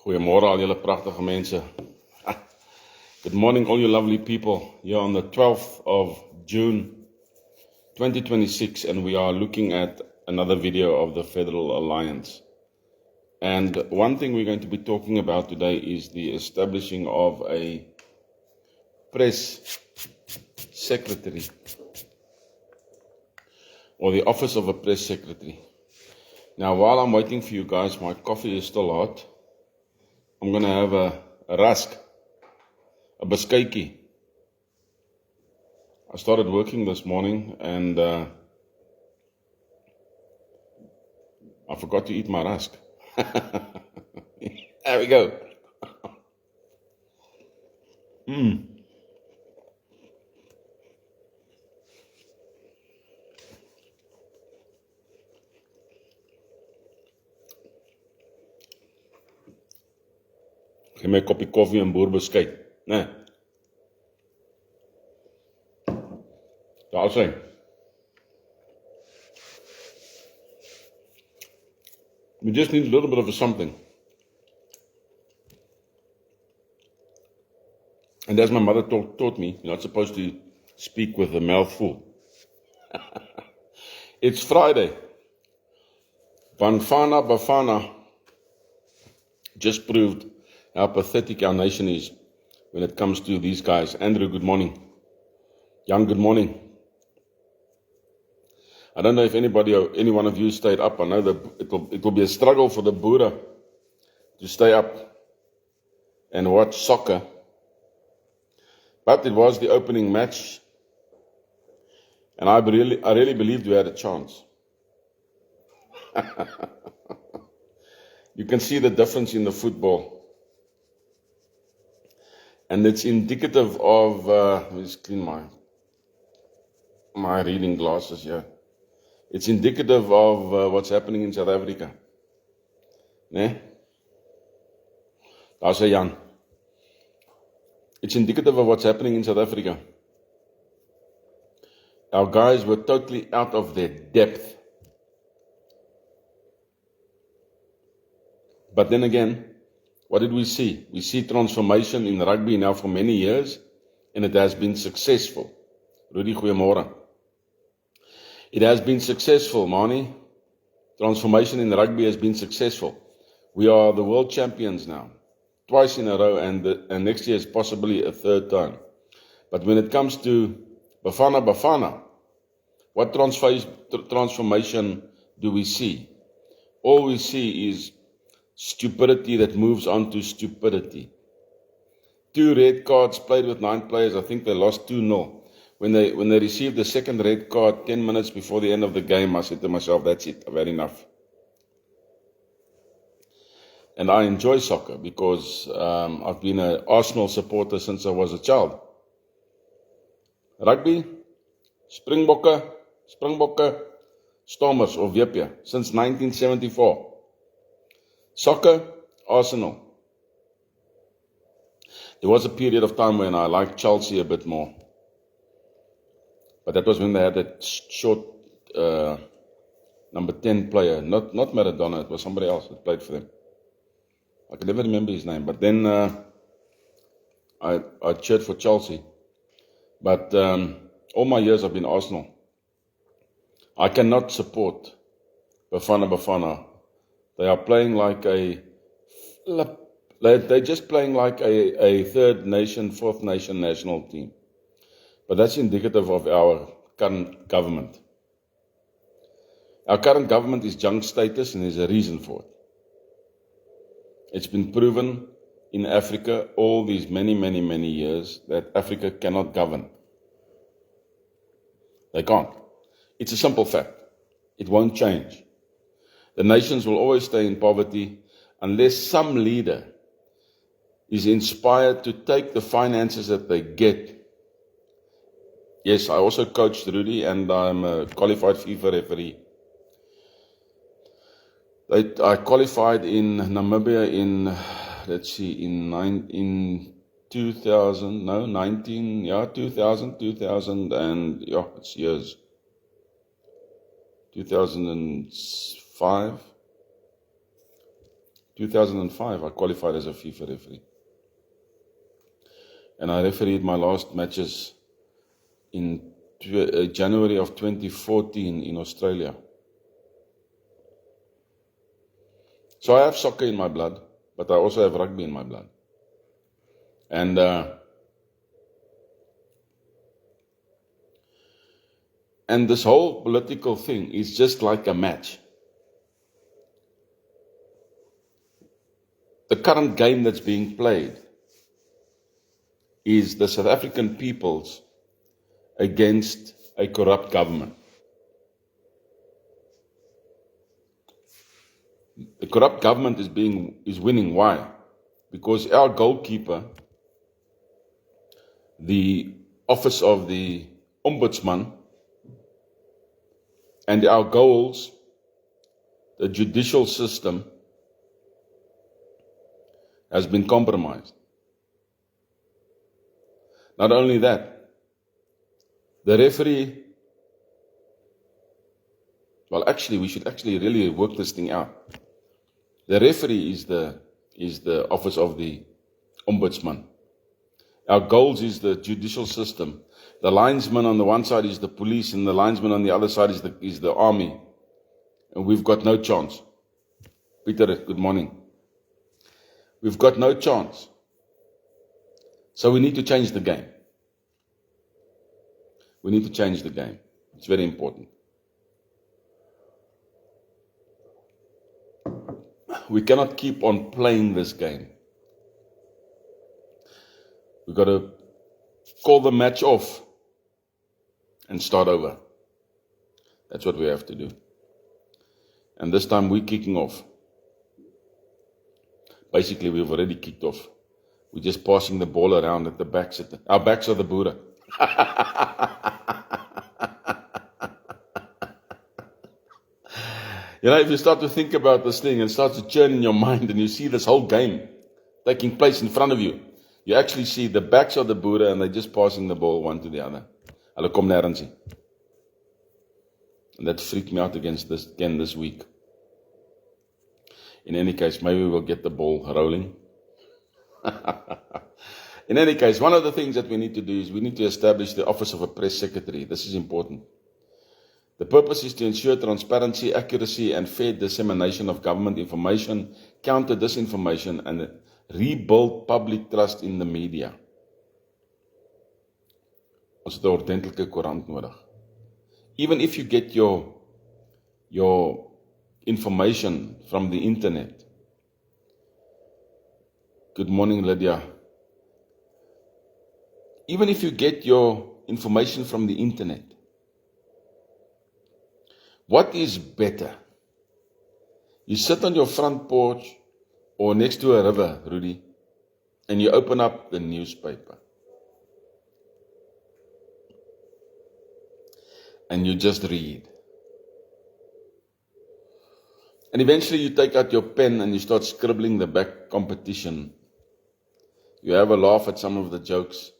Goeiemôre al julle pragtige mense. Good morning all you lovely people. Here on the 12th of June 2026 and we are looking at another video of the Federal Alliance. And one thing we're going to be talking about today is the establishing of a press secretary or the office of a press secretary. Now while I'm waiting for you guys, my coffee is still hot. I'm going to have a rusk, a biscuitjie. I started working this morning and I forgot to eat my rusk. There we go. Geef my 'n koppie koffie en boerbeskuit, né? Daar sê. We just need a little bit of something. And as my mother taught me, you're not supposed to speak with a mouth full. It's Friday. Bafana Bafana just proved how pathetic our nation is when it comes to these guys. Andrew, good morning. Jan, good morning. I don't know if any one of you stayed up. I know that it will be a struggle for the Boere to stay up and watch soccer. But it was the opening match, and I really believed we had a chance. You can see the difference in the football. And it's indicative of, let me just clean my reading glasses here. It's indicative of what's happening in South Africa. Ne? Daar sê Jan. It's indicative of what's happening in South Africa. Our guys were totally out of their depth. But then again, what did we see? We see transformation in rugby now for many years, and it has been successful. Rudy, goeiemôre. It has been successful, Mani. Transformation in rugby has been successful. We are the world champions now, twice in a row, and next year is possibly a third time. But when it comes to Bafana Bafana, what transformation do we see? All we see is stupidity that moves on to stupidity. 2 red cards played with 9 players. I think they lost 2-0. When they received the second red card 10 minutes before the end of the game, I said to myself, that's it, I've had enough. And I enjoy soccer because I've been an Arsenal supporter since I was a child. Rugby, Springbokke, Stormers of WP, since 1974. Soccer, Arsenal. There was a period of time when I liked Chelsea a bit more. But that was when they had that short number 10 player. Not Maradona, it was somebody else that played for them. I can never remember his name. But then I cheered for Chelsea. But all my years I've been Arsenal. I cannot support Bafana Bafana. They are playing like they're just playing like a third nation, fourth nation national team. But that's indicative of our current government. Our current government is junk status, and there's a reason for it. It's been proven in Africa all these many years that Africa cannot govern. They can't. It's a simple fact. It won't change. The nations will always stay in poverty unless some leader is inspired to take the finances that they get. Yes, I also coached Rudy, and I'm a qualified FIFA referee. I qualified in Namibia in 2000, and it's years. 2005. 2005, I qualified as a FIFA referee. And I refereed my last matches in January of 2014 in Australia. So I have soccer in my blood, but I also have rugby in my blood. And this whole political thing is just like a match. The current game that's being played is the South African peoples against a corrupt government. The corrupt government is winning. Why? Because our goalkeeper, the office of the ombudsman, and our goals, the judicial system, has been compromised. Not only that, the referee, well, actually, we should actually really work this thing out. The referee is the office of the ombudsman. Our goals is the judicial system. The linesman on the one side is the police, and the linesman on the other side is the army. And we've got no chance. Peter, good morning. We've got no chance. So we need to change the game. We need to change the game. It's very important. We cannot keep on playing this game. We've got to call the match off and start over. That's what we have to do. And this time we're kicking off. Basically, we've already kicked off. We're just passing the ball around at the backs. Our backs are the Boere. If you start to think about this thing and start to churn in your mind and you see this whole game taking place in front of you, you actually see the backs of the Boere and they're just passing the ball one to the other. Hulle kom nêrens nie. And that freaked me out again this week. In any case, maybe we'll get the ball rolling. In any case, one of the things that we need to do is we need to establish the office of a press secretary. This is important. The purpose is to ensure transparency, accuracy, and fair dissemination of government information, counter disinformation, and rebuild public trust in the media. Ons het 'n ordentlike koerant nodig. Even if you get your information from the internet. Good morning, Lydia. Even if you get your information from the internet, what is better? You sit on your front porch or next to a river, Rudy, and you open up the newspaper. And you just read. And eventually you take out your pen and you start scribbling the back competition. You have a laugh at some of the jokes.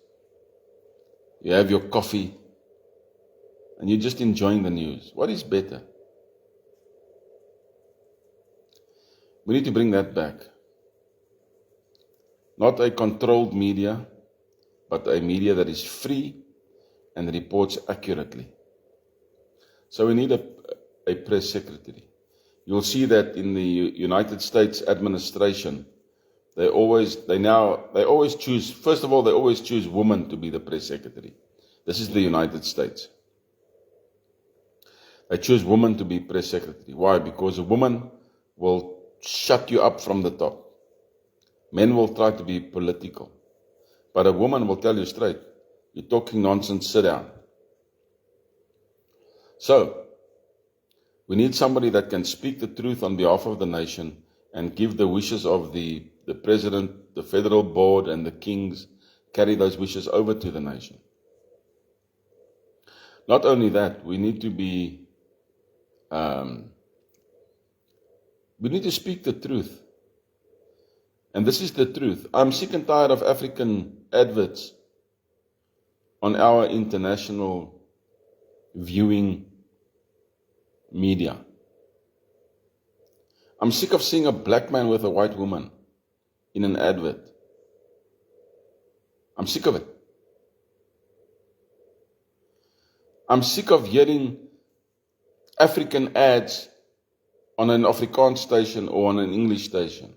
You have your coffee. And you're just enjoying the news. What is better? We need to bring that back. Not a controlled media, but a media that is free and reports accurately. So we need a press secretary. You'll see that in the United States administration, they always choose, first of all, they always choose women to be the press secretary. This is the United States. They choose women to be press secretary. Why? Because a woman will shut you up from the top. Men will try to be political. But a woman will tell you straight, you're talking nonsense, sit down. So, we need somebody that can speak the truth on behalf of the nation and give the wishes of the president, the federal board, and the kings, carry those wishes over to the nation. Not only that, we need to speak the truth. And this is the truth. I'm sick and tired of African adverts on our international viewing media. I'm sick of seeing a black man with a white woman in an advert. I'm sick of it. I'm sick of hearing African ads on an Afrikaans station or on an English station.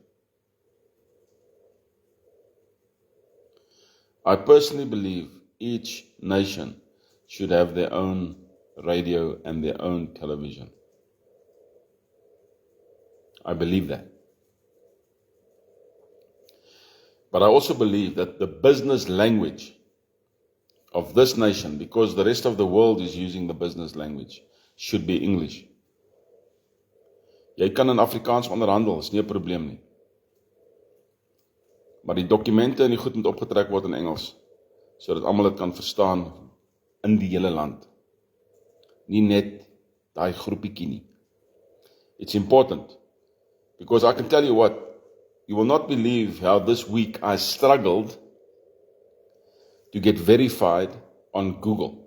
I personally believe each nation should have their own radio and their own television. I believe that. But I also believe that the business language of this nation, because the rest of the world is using the business language, should be English. Jy kan in Afrikaans onderhandel, is nie 'n probleem nie. Maar die dokumente en die goed moet opgetrek word in Engels, sodat almal dit kan verstaan in die hele land. Nie net daai groepietjie nie. It's important, because I can tell you what, you will not believe how this week I struggled to get verified on Google.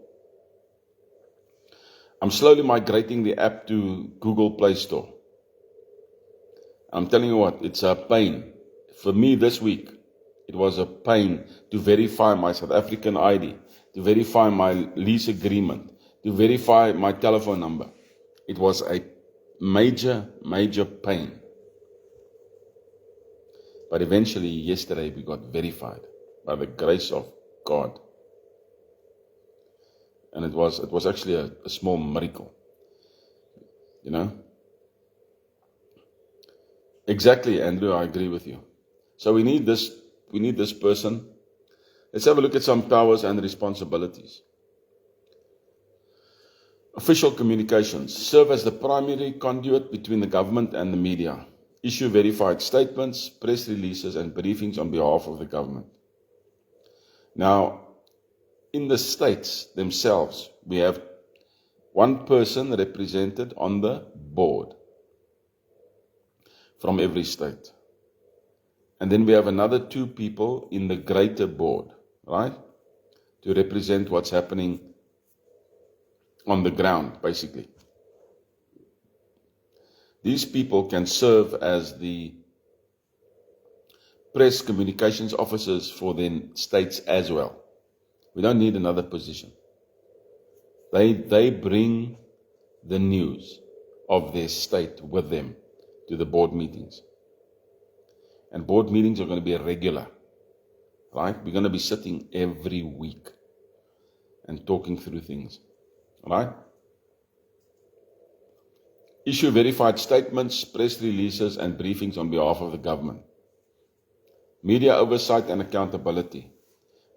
I'm slowly migrating the app to Google Play Store. I'm telling you what, it's a pain. For me this week, it was a pain to verify my South African ID, to verify my lease agreement, to verify my telephone number. It was a major, major pain. But eventually, yesterday, we got verified by the grace of God. And it was actually a small miracle. You know? Exactly, Andrew, I agree with you. So we need this person. Let's have a look at some powers and responsibilities. Official communications. Serve as the primary conduit between the government and the media. Issue verified statements, press releases, and briefings on behalf of the government. Now, in the states themselves, we have one person represented on the board from every state. And then we have another 2 people in the greater board, right? To represent what's happening on the ground, basically. These people can serve as the press communications officers for their states as well. We don't need another position. They bring the news of their state with them to the board meetings. And board meetings are going to be regular, right? We're going to be sitting every week and talking through things, right? Issue verified statements, press releases, and briefings on behalf of the government. Media oversight and accountability.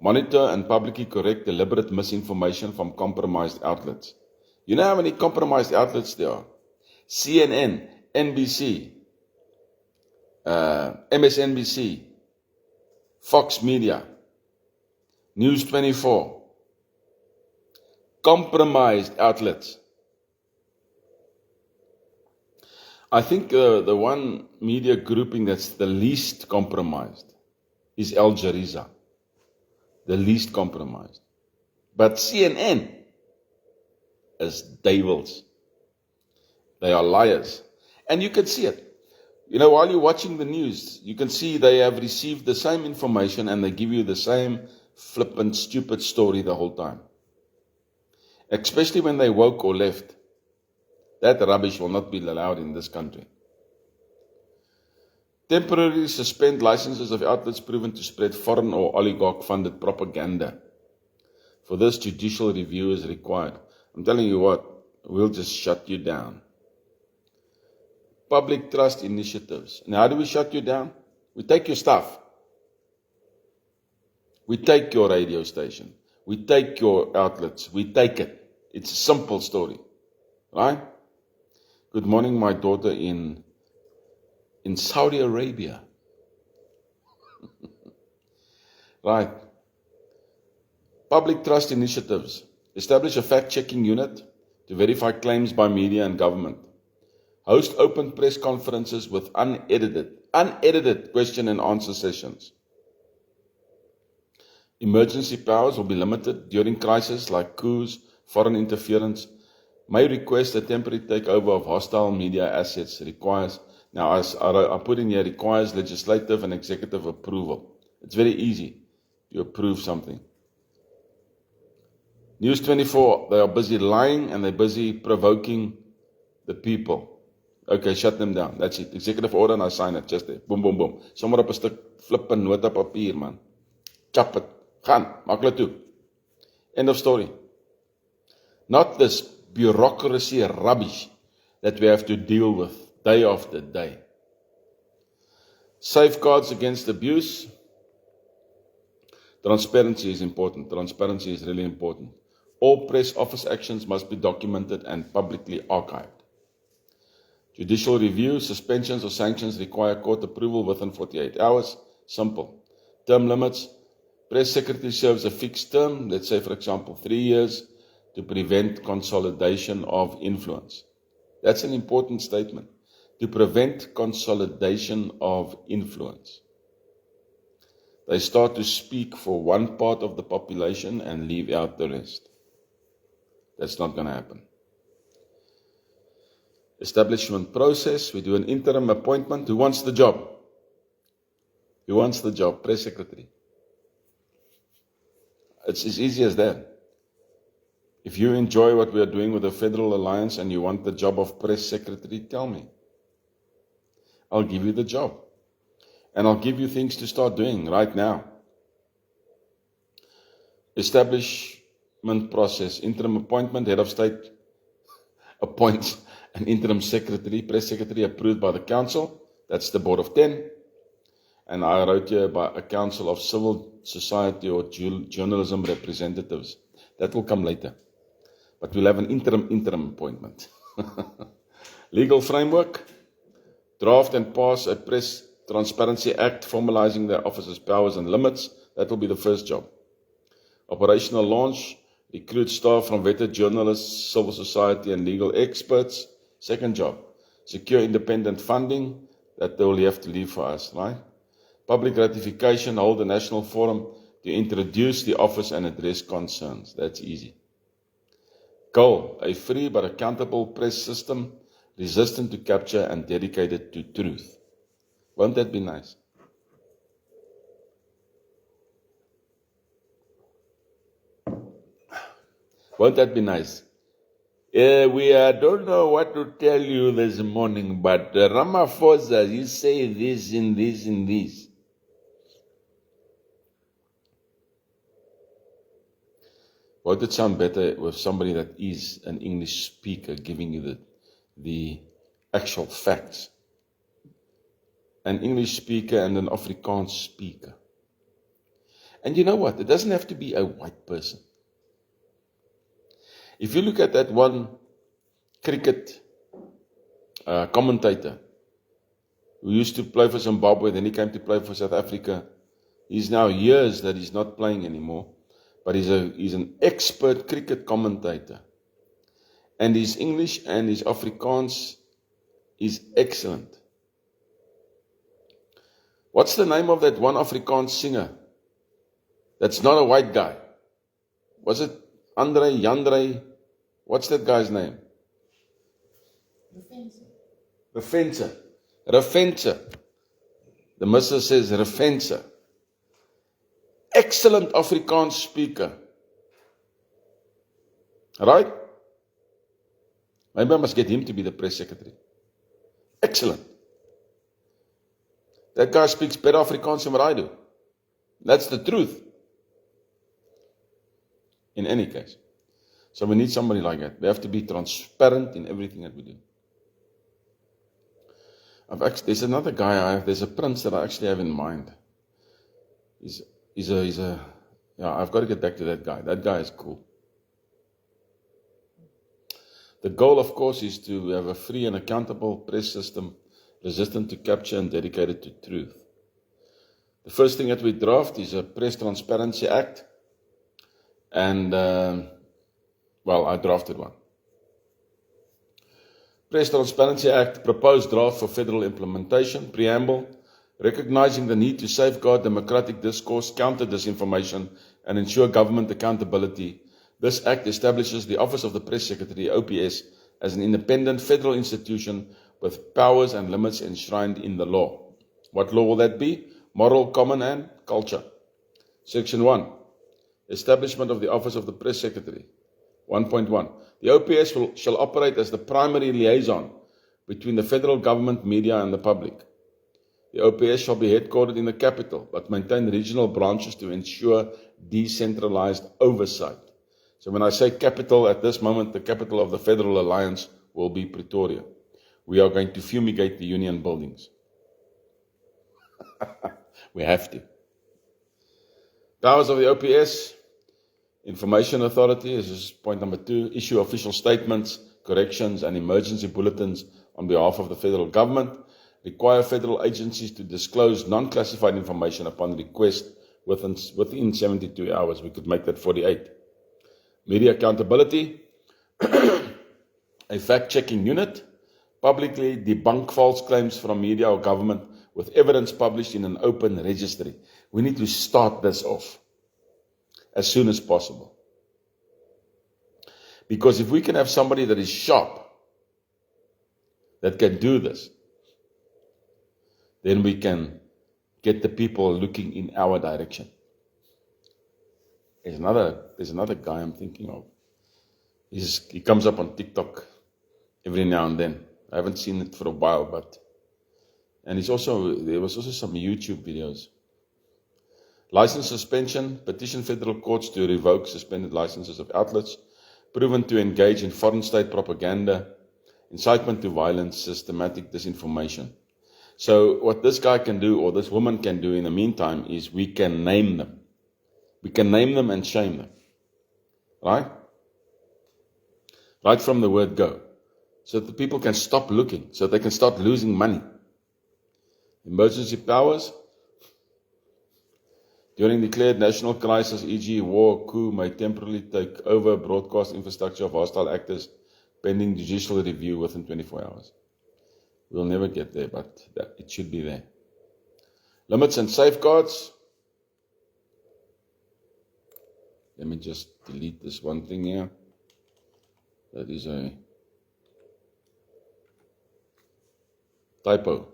Monitor and publicly correct deliberate misinformation from compromised outlets. You know how many compromised outlets there are? CNN, NBC, MSNBC, Fox Media, News 24. Compromised outlets. I think the one media grouping that's the least compromised is Al Jazeera. The least compromised. But CNN is devils. They are liars. And you can see it. You know, while you're watching the news, you can see they have received the same information and they give you the same flippant, stupid story the whole time. Especially when they woke or left. That rubbish will not be allowed in this country. Temporarily suspend licenses of outlets proven to spread foreign or oligarch-funded propaganda. For this, judicial review is required. I'm telling you what, we'll just shut you down. Public trust initiatives. And how do we shut you down? We take your stuff. We take your radio station. We take your outlets. We take it. It's a simple story. Right? Good morning, my daughter in Saudi Arabia. Right. Public trust initiatives. Establish a fact-checking unit to verify claims by media and government. Host open press conferences with unedited question and answer sessions. Emergency powers will be limited during crises like coups, foreign interference. May request a temporary takeover of hostile media assets requires Now, I put in here, requires legislative and executive approval. It's very easy to approve something. News 24, they are busy lying and they're busy provoking the people. Okay, shut them down. That's it. Executive order and I sign it. Just there. Boom, boom, boom. Sommer op 'n stuk flippin nota papier, man. Chap it. Gaan. Maak hulle toe. End of story. Not this bureaucracy rubbish that we have to deal with day after day. Safeguards against abuse. Transparency is important. Transparency is really important. All press office actions must be documented and publicly archived. Judicial review, suspensions or sanctions require court approval within 48 hours. Simple. Term limits. Press secretary serves a fixed term, let's say for example 3 years, to prevent consolidation of influence. That's an important statement. To prevent consolidation of influence. They start to speak for one part of the population and leave out the rest. That's not going to happen. Establishment process, we do an interim appointment. Who wants the job? Who wants the job? Press secretary. It's as easy as that. If you enjoy what we are doing with the Federal Alliance and you want the job of press secretary, tell me. I'll give you the job. And I'll give you things to start doing right now. Establishment process, interim appointment, head of state appoints an interim secretary, press secretary approved by the council. That's the board of 10. And I wrote here by a council of civil society or journalism representatives. That will come later. But we'll have an interim appointment. Legal framework. Draft and pass a Press Transparency Act formalizing the office's powers and limits. That will be the first job. Operational launch. Recruit staff from vetted journalists, civil society and legal experts. Second job. Secure independent funding. That they will have to leave for us, right? Public ratification. Hold a national forum to introduce the office and address concerns. That's easy. Goal. A free but accountable press system, resistant to capture and dedicated to truth. Won't that be nice? Won't that be nice? We don't know what to tell you this morning, but Ramaphosa, you say this and this and this. Won't it sound better with somebody that is an English speaker giving you the actual facts? An English speaker and an Afrikaans speaker. And you know what? It doesn't have to be a white person. If you look at that one cricket commentator who used to play for Zimbabwe, then he came to play for South Africa. He's now years that he's not playing anymore. But he's an expert cricket commentator. And his English and his Afrikaans is excellent. What's the name of that one Afrikaans singer? That's not a white guy. Was it Jandre? What's that guy's name? Refensa. The missus says Refensa. Excellent Afrikaans speaker. Right? Maybe I must get him to be the press secretary. Excellent. That guy speaks better Afrikaans than what I do. That's the truth. In any case. So we need somebody like that. We have to be transparent in everything that we do. There's another guy there's a prince that I actually have in mind. I've got to get back to that guy. That guy is cool. The goal, of course, is to have a free and accountable press system, resistant to capture and dedicated to truth. The first thing that we draft is a Press Transparency Act. And, I drafted one. Press Transparency Act, proposed draft for federal implementation, preamble, recognizing the need to safeguard democratic discourse, counter disinformation, and ensure government accountability. This act establishes the Office of the Press Secretary, OPS, as an independent federal institution with powers and limits enshrined in the law. What law will that be? Moral, common, and culture. Section 1. Establishment of the Office of the Press Secretary. 1.1. The OPS shall operate as the primary liaison between the federal government, media, and the public. The OPS shall be headquartered in the capital, but maintain regional branches to ensure decentralized oversight. So when I say capital, at this moment, the capital of the Federal Alliance will be Pretoria. We are going to fumigate the union buildings. We have to. Powers of the OPS. Information Authority, this is point number 2, issue official statements, corrections, and emergency bulletins on behalf of the federal government. Require federal agencies to disclose non-classified information upon request within 72 hours. We could make that 48. Media accountability, a fact-checking unit, publicly debunk false claims from media or government with evidence published in an open registry. We need to start this off as soon as possible. Because if we can have somebody that is sharp, that can do this, then we can get the people looking in our direction. There's another guy I'm thinking of. He comes up on TikTok every now and then. I haven't seen it for a while, and there was also some YouTube videos. License suspension, petition federal courts to revoke suspended licenses of outlets, proven to engage in foreign state propaganda, incitement to violence, systematic disinformation. So what this guy can do, or this woman can do in the meantime, is we can name them. We can name them and shame them. Right? Right from the word go. So that the people can stop looking, so they can start losing money. Emergency powers. During declared national crisis, e.g. war, coup, may temporarily take over broadcast infrastructure of hostile actors pending judicial review within 24 hours. We'll never get there, but it should be there. Limits and safeguards. Let me just delete this one thing here. That is a typo.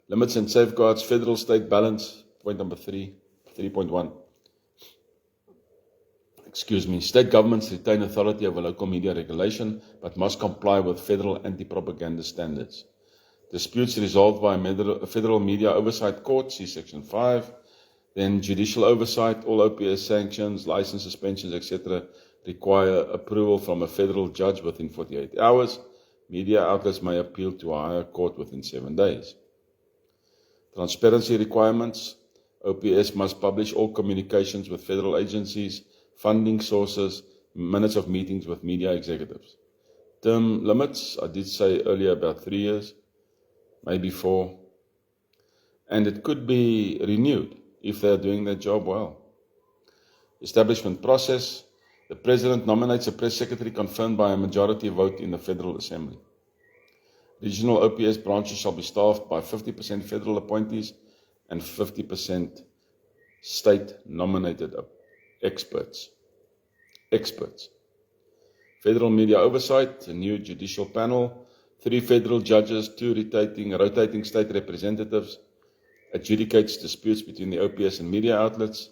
Limits and safeguards, federal state balance, point number 3.1. State governments retain authority over local media regulation, but must comply with federal anti-propaganda standards. Disputes resolved by a federal media oversight court, see section 5. Then judicial oversight, all OPS sanctions, license suspensions, etc. require approval from a federal judge within 48 hours. Media outlets may appeal to a higher court within 7 days. Transparency requirements. OPS must publish all communications with federal agencies, funding sources, minutes of meetings with media executives. Term limits, I did say earlier about 3 years, maybe 4. And it could be renewed if they are doing their job well. Establishment process. The President nominates a press secretary confirmed by a majority vote in the Federal Assembly. Regional OPS branches shall be staffed by 50% federal appointees and 50% state-nominated experts. Federal media oversight, a new judicial panel, 3 federal judges, 2 rotating state representatives, adjudicates disputes between the OPS and media outlets,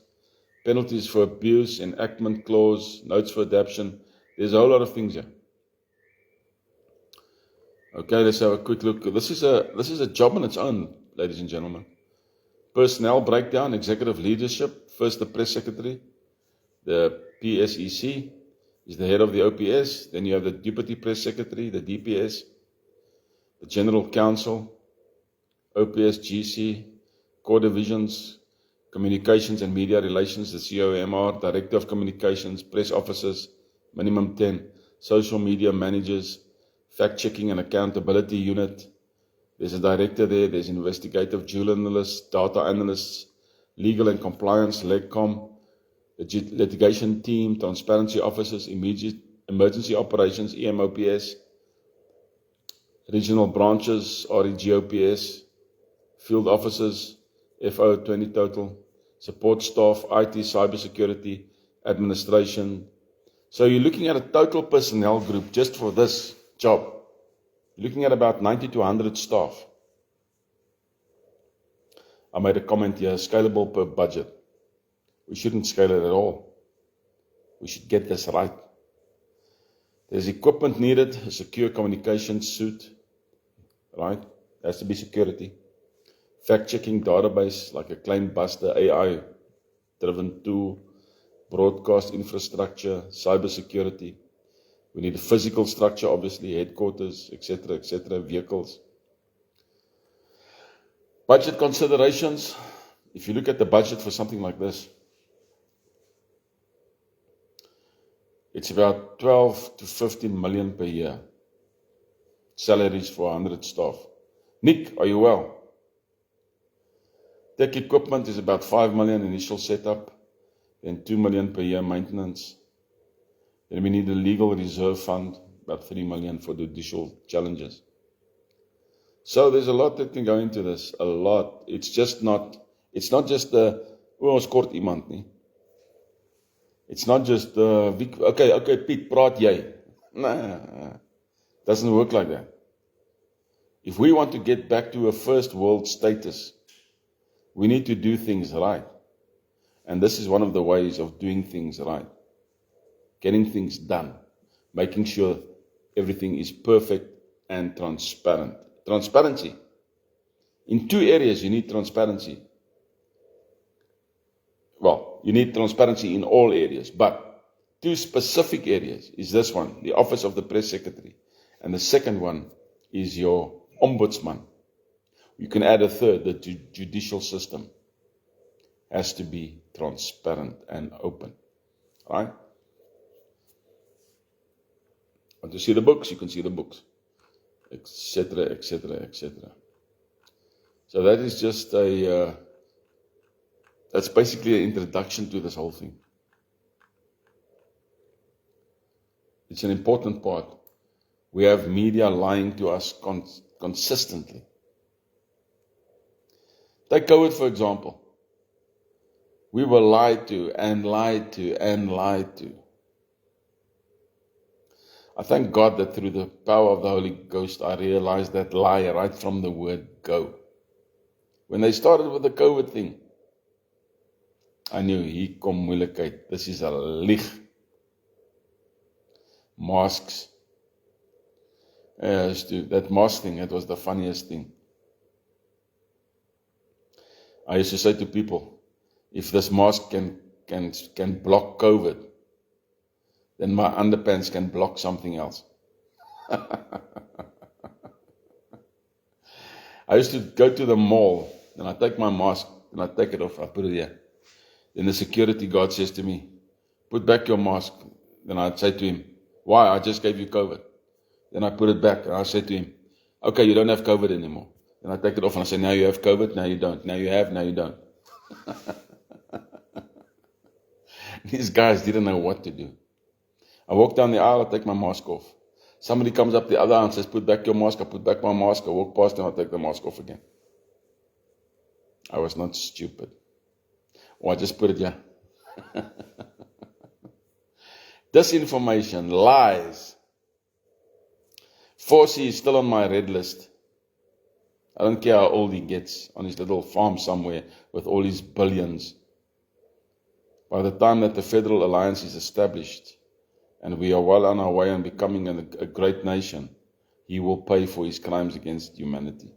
penalties for abuse, enactment clause, notes for adoption. There's a whole lot of things here. Okay, let's have a quick look. This is a job on its own, ladies and gentlemen. Personnel breakdown, executive leadership. First, the press secretary, the PSEC, is the head of the OPS. Then you have the deputy press secretary, the DPS, the general counsel, OPS GC, core divisions, communications and media relations, the COMR, director of communications, press officers, minimum 10, social media managers, fact-checking and accountability unit. There's a director there, there's investigative journalists, data analysts, legal and compliance, LegCom, the litigation team, transparency officers, emergency operations, EMOPS, regional branches, REGOPS, field officers, FO 20 total, support staff, IT, cybersecurity, administration. So you're looking at a total personnel group just for this job looking at about 90 to 100 staff. I made a comment here, scalable per budget. We shouldn't scale it at all. We should get this right. There's equipment needed, a secure communication suite, right? There has to be security. Fact-checking database, like a claim buster, AI-driven tool, broadcast infrastructure, cybersecurity. We need a physical structure, obviously, headquarters, etc., vehicles. Budget considerations. If you look at the budget for something like this, it's about 12 to 15 million per year. Salaries for 100 staff. Nick, are you well? Tech equipment is about 5 million initial setup, then 2 million per year maintenance. Then we need a legal reserve fund, about 3 million for the judicial challenges. So there's a lot that can go into this, a lot. It's not just ons kort iemand nie. It's not just, okay, Piet, praat jy. Nah, doesn't work like that. If we want to get back to a first world status, we need to do things right. And this is one of the ways of doing things right. Getting things done. Making sure everything is perfect and transparent. Transparency. In two areas you need transparency. Well, you need transparency in all areas, but two specific areas is this one, the Office of the Press Secretary, and the second one is your Ombudsman. You can add a third, the judicial system has to be transparent and open. All right? Want to see the books? You can see the books, etc. So that is just that's basically an introduction to this whole thing. It's an important part. We have media lying to us consistently. Take COVID, for example. We were lied to and lied to and lied to. I thank God that through the power of the Holy Ghost, I realized that lie right from the word go. When they started with the COVID thing, I knew, hier kom moeilikheid. This is a lieg. Masks. That mask thing, it was the funniest thing. I used to say to people, if this mask can block COVID, then my underpants can block something else. I used to go to the mall, and I take my mask, and I take it off, I put it here. Then the security guard says to me, put back your mask. Then I'd say to him, why? I just gave you COVID. Then I put it back, and I say to him, okay, you don't have COVID anymore. Then I take it off, and I say, now you have COVID, now you don't. Now you have, now you don't. These guys didn't know what to do. I walk down the aisle, I take my mask off. Somebody comes up the other aisle and says, put back your mask. I put back my mask. I walk past them, I take the mask off again. I was not stupid. Or I just put it here. Disinformation, lies. Forsey is still on my red list. I don't care how old he gets on his little farm somewhere with all his billions. By the time that the Federal Alliance is established, and we are well on our way on becoming a great nation, he will pay for his crimes against humanity.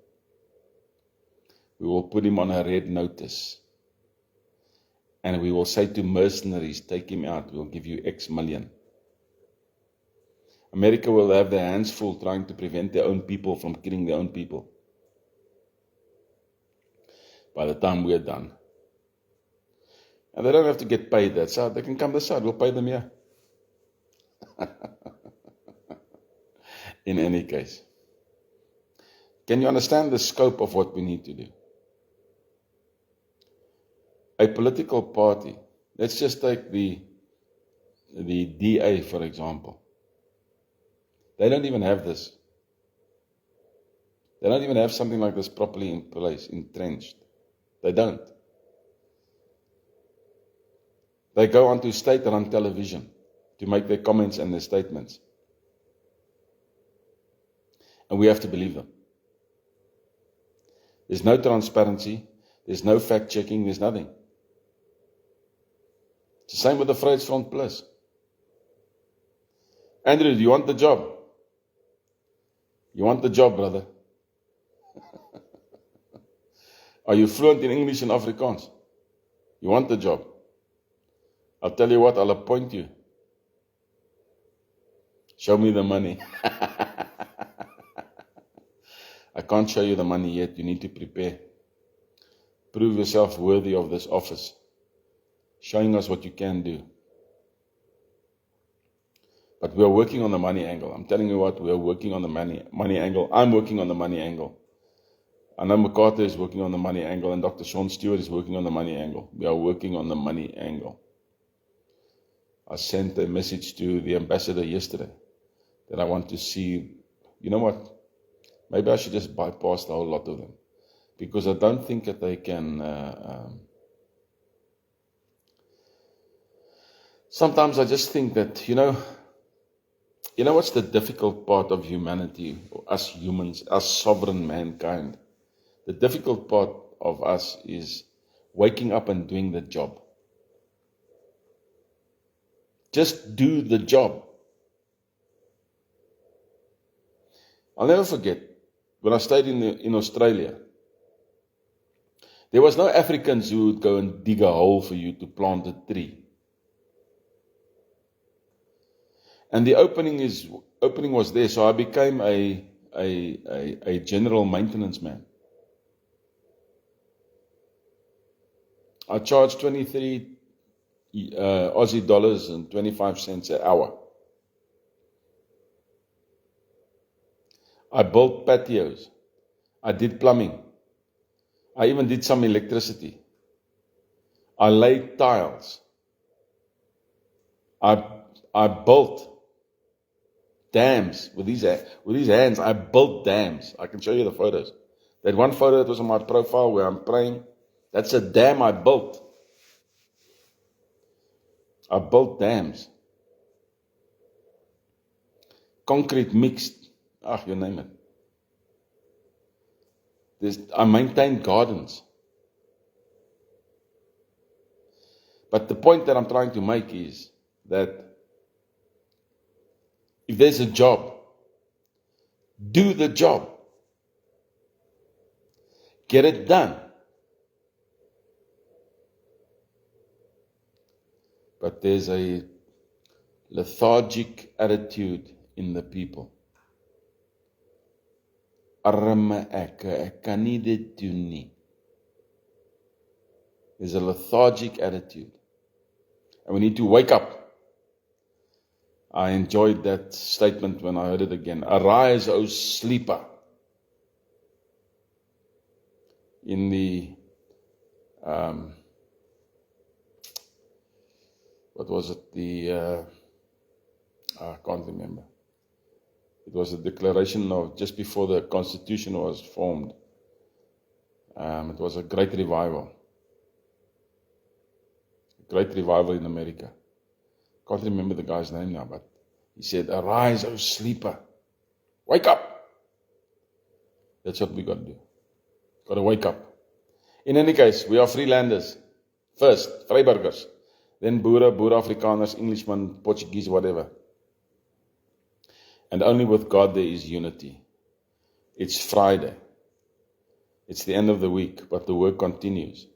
We will put him on a red notice. And we will say to mercenaries, take him out, we'll give you X million. America will have their hands full trying to prevent their own people from killing their own people. By the time we're done. And they don't have to get paid that side. They can come this side, we'll pay them here. In any case. Can you understand the scope of what we need to do? A political party, let's just take the DA, for example. They don't even have this. They don't even have something like this properly in place, entrenched. They don't. They go onto state-run television to make their comments and their statements. And we have to believe them. There's no transparency. There's no fact-checking. There's nothing. It's the same with the Vryheidsfront Plus. Andrew, do you want the job? You want the job, brother? Are you fluent in English and Afrikaans? You want the job? I'll tell you what, I'll appoint you. Show me the money. I can't show you the money yet. You need to prepare. Prove yourself worthy of this office. Showing us what you can do. But we are working on the money angle. I'm telling you what, we are working on the money angle. I'm working on the money angle. Anna MacArthur is working on the money angle, and Dr. Sean Stewart is working on the money angle. We are working on the money angle. I sent a message to the ambassador yesterday that I want to see, you know what, maybe I should just bypass the whole lot of them, because I don't think that they can, sometimes I just think that, you know what's the difficult part of humanity, us humans, us sovereign mankind? The difficult part of us is waking up and doing the job. Just do the job. I'll never forget, when I stayed in Australia, there was no Africans who would go and dig a hole for you to plant a tree. And the opening was there, so I became a general maintenance man. I charged 23 Aussie dollars and 25 cents an hour. I built patios. I did plumbing. I even did some electricity. I laid tiles. I built dams with these hands. I built dams. I can show you the photos. That one photo that was on my profile where I'm praying, that's a dam I built. I built dams. Concrete mixed. You name it. I maintained gardens. But the point that I'm trying to make is that if there's a job, do the job. Get it done. But there's a lethargic attitude in the people. Arme ek kan nie dit doen nie. There's a lethargic attitude. And we need to wake up. I enjoyed that statement when I heard it again. Arise, O sleeper. In the, what was it? I can't remember. It was a declaration of just before the Constitution was formed. It was a great revival. A great revival in America. Can't remember the guy's name now, but he said, arise, O sleeper. Wake up. That's what we got to do. Got to wake up. In any case, we are Freelanders. First, Vryburgers. Then Boere, Afrikaners, Englishmen, Portuguese, whatever. And only with God there is unity. It's Friday. It's the end of the week, but the work continues.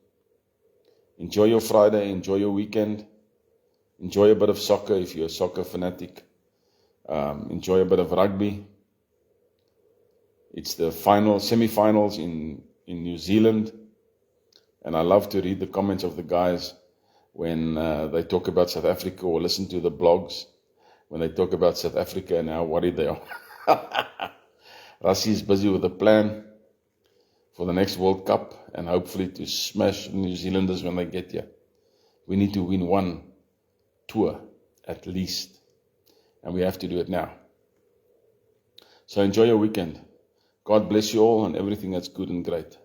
Enjoy your Friday, enjoy your weekend. Enjoy a bit of soccer if you're a soccer fanatic. Enjoy a bit of rugby. It's the semi-finals in New Zealand. And I love to read the comments of the guys when they talk about South Africa, or listen to the blogs when they talk about South Africa and how worried they are. Rassie is busy with a plan for the next World Cup and hopefully to smash New Zealanders when they get here. We need to win one tour at least, and we have to do it now. So enjoy your weekend. God bless you all and everything that's good and great.